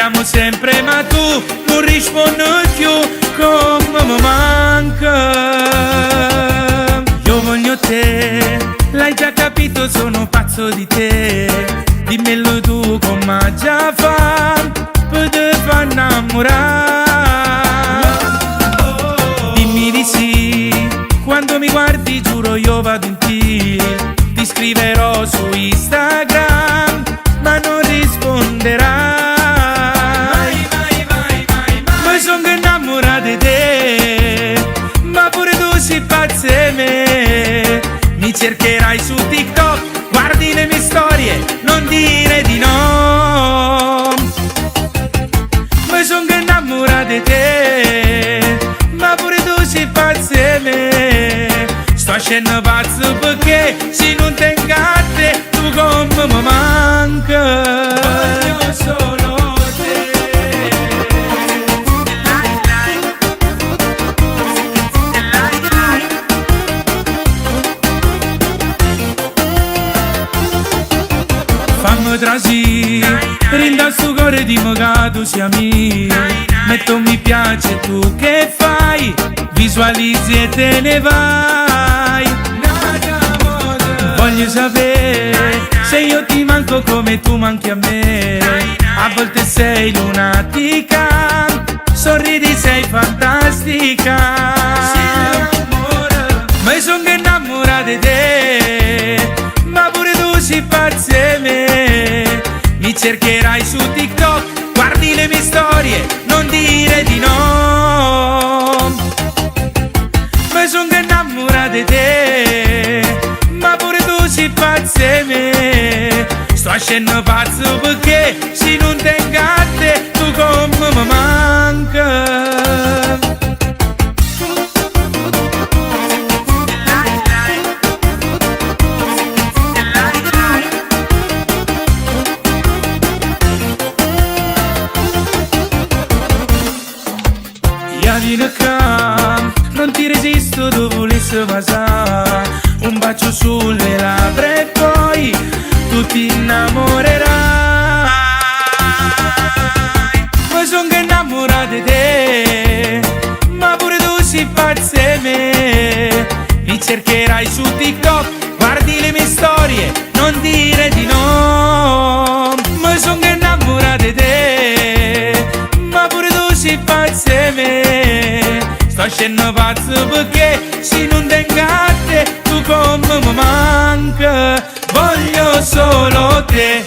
chiamo sempre ma tu non rispondi più come mi manca. Io voglio te, l'hai già capito, sono pazzo di te. Dimmelo tu come già fa per te far innamorare. Dimmi di sì, quando mi guardi giuro io vado in tilt. Ti scriverò su Instagram ma non risponderai. Ma sono innamorata di te, ma pure tu sei pazza di me. Mi cercherai su TikTok, guardi le mie storie, non dire di no. Ma sono innamorata di te, ma pure tu sei pazza di me. Sto scendendo pazzo perché se non te ingatte tu come mi manca. Voglio solo te. Fammi trasì, rinda sto cuore di me che tu sia mio. Metto un mi piace, tu che fai? Visualizzi e te ne vai. Voglio sapere se io ti manco come tu manchi a me. A volte sei lunatica, sorridi, sei fantastica. Ma io sono innamorata di te, ma pure tu sei pazza di me. Mi cercherai su TikTok, guardi le mie storie, non dire di no. Ma sono innamorata di te, ma pure tu sei pazza di me. Sto scendendo pazzo perché se non te ingatte tu come mi manca. Non ti resisto, tu volessi passare un bacio sulle labbra e poi tu ti innamorerai. Ma sono innamorata di te, ma pure tu sei pazza di me. Mi cercherai su TikTok, guardi le mie storie, non dire di no. Ma sono innamorata di te, ma pure tu sei pazza di me. Sto scendendo pazzo perché se non te ingatte tu come mi manca. Voglio solo te.